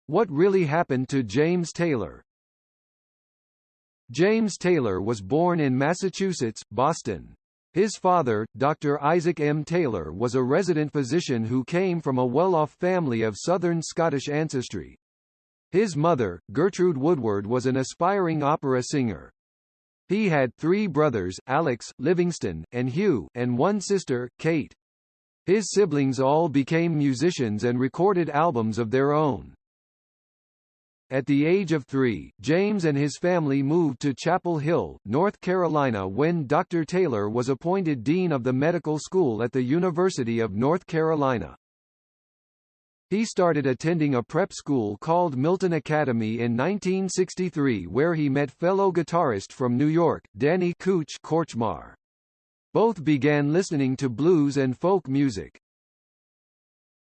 What Really Happened to James Taylor? James Taylor was born in Massachusetts, Boston. His father, Dr. Isaac M. Taylor, was a resident physician who came from a well-off family of Southern Scottish ancestry. His mother, Gertrude Woodward, was an aspiring opera singer. He had 3 brothers, Alex, Livingston, and Hugh, and 1 sister, Kate. His siblings all became musicians and recorded albums of their own. At the age of 3, James and his family moved to Chapel Hill, North Carolina when Dr. Taylor was appointed dean of the medical school at the University of North Carolina. He started attending a prep school called Milton Academy in 1963 where he met fellow guitarist from New York, Danny "Cooch" Korchmar. Both began listening to blues and folk music.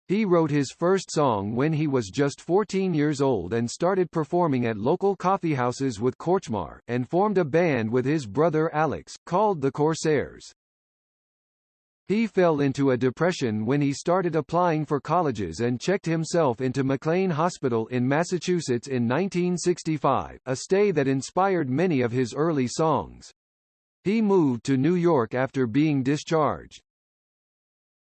He wrote his first song when he was just 14 years old and started performing at local coffeehouses with Korchmar, and formed a band with his brother Alex, called the Corsairs. He fell into a depression when he started applying for colleges and checked himself into McLean Hospital in Massachusetts in 1965, a stay that inspired many of his early songs. He moved to New York after being discharged.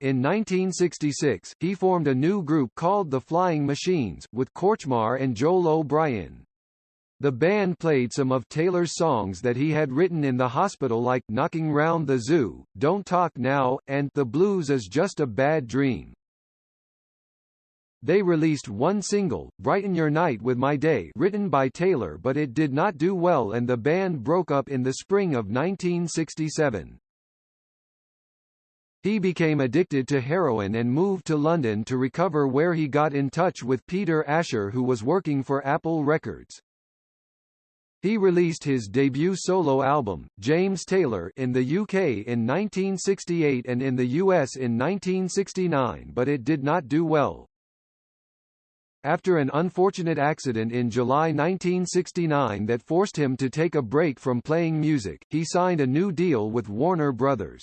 In 1966, he formed a new group called the Flying Machines, with Korchmar and Joel O'Brien. The band played some of Taylor's songs that he had written in the hospital like Knocking Round the Zoo, Don't Talk Now, and The Blues Is Just a Bad Dream. They released one single, Brighten Your Night with My Day, written by Taylor, but it did not do well and the band broke up in the spring of 1967. He became addicted to heroin and moved to London to recover, where he got in touch with Peter Asher, who was working for Apple Records. He released his debut solo album, James Taylor, in the UK in 1968 and in the US in 1969, but it did not do well. After an unfortunate accident in July 1969 that forced him to take a break from playing music, he signed a new deal with Warner Brothers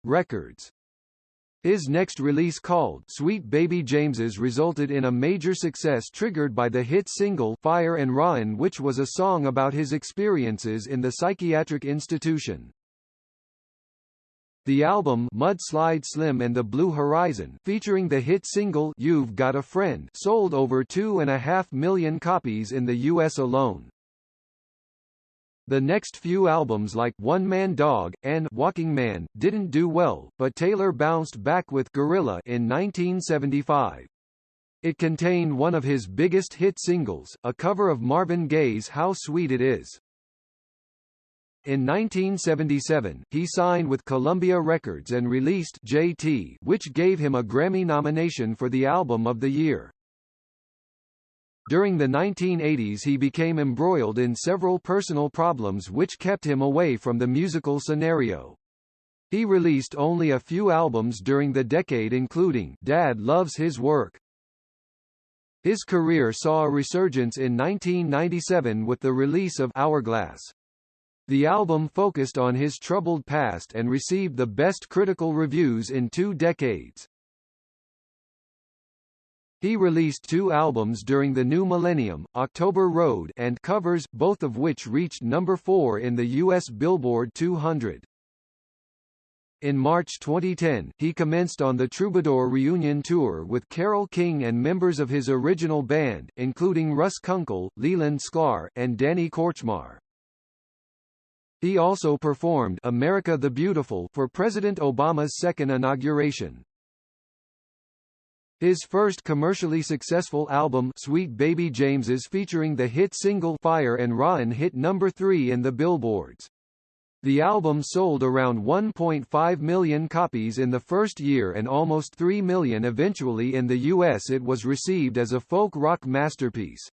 Records. His next release, called Sweet Baby James's, resulted in a major success triggered by the hit single Fire and Rawin', which was a song about his experiences in the psychiatric institution. The album Mudslide Slim and the Blue Horizon, featuring the hit single You've Got a Friend, sold over 2.5 million copies in the US alone. The next few albums, like One Man Dog and Walking Man, didn't do well, but Taylor bounced back with Gorilla in 1975. It contained one of his biggest hit singles, a cover of Marvin Gaye's How Sweet It Is. In 1977, he signed with Columbia Records and released JT, which gave him a Grammy nomination for the Album of the Year. During the 1980s he became embroiled in several personal problems which kept him away from the musical scenario. He released only a few albums during the decade, including Dad Loves His Work. His career saw a resurgence in 1997 with the release of Hourglass. The album focused on his troubled past and received the best critical reviews in 2 decades. He released 2 albums during the new millennium, October Road and Covers, both of which reached number 4 in the U.S. Billboard 200. In March 2010, he commenced on the Troubadour reunion tour with Carole King and members of his original band, including Russ Kunkel, Leland Sklar, and Danny Korchmar. He also performed America the Beautiful for President Obama's second inauguration. His first commercially successful album, Sweet Baby James's, featuring the hit single Fire and Rawin', hit number 3 in the Billboards. The album sold around 1.5 million copies in the first year and almost 3 million eventually in the US. It was received as a folk rock masterpiece.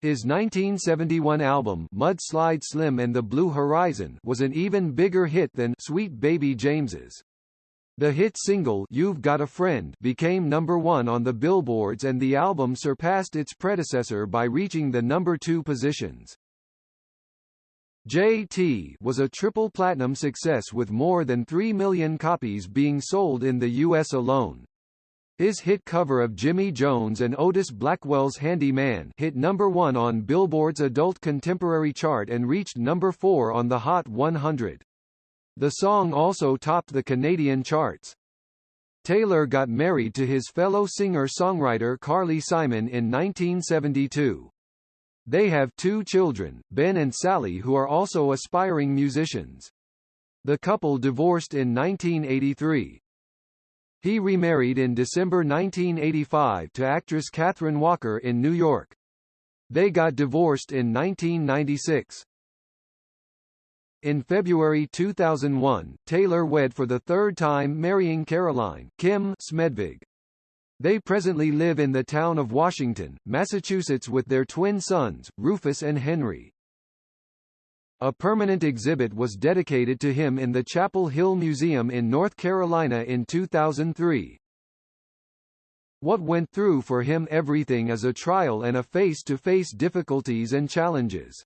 His 1971 album Mudslide Slim and the Blue Horizon was an even bigger hit than Sweet Baby James's. The hit single You've Got a Friend became number 1 on the Billboards, and the album surpassed its predecessor by reaching the number 2 positions. JT was a triple platinum success with more than 3 million copies being sold in the US alone. His hit cover of Jimmy Jones and Otis Blackwell's Handy Man hit number 1 on Billboard's Adult Contemporary chart and reached number 4 on the Hot 100. The song also topped the Canadian charts. Taylor got married to his fellow singer-songwriter Carly Simon in 1972. They have 2 children, Ben and Sally, who are also aspiring musicians. The couple divorced in 1983. He remarried in December 1985 to actress Catherine Walker in New York. They got divorced in 1996. In February 2001, Taylor wed for the 3rd time, marrying Caroline Kim Smedvig. They presently live in the town of Washington, Massachusetts with their twin sons, Rufus and Henry. A permanent exhibit was dedicated to him in the Chapel Hill Museum in North Carolina in 2003. What went through for him? Everything is a trial and a face-to-face difficulties and challenges.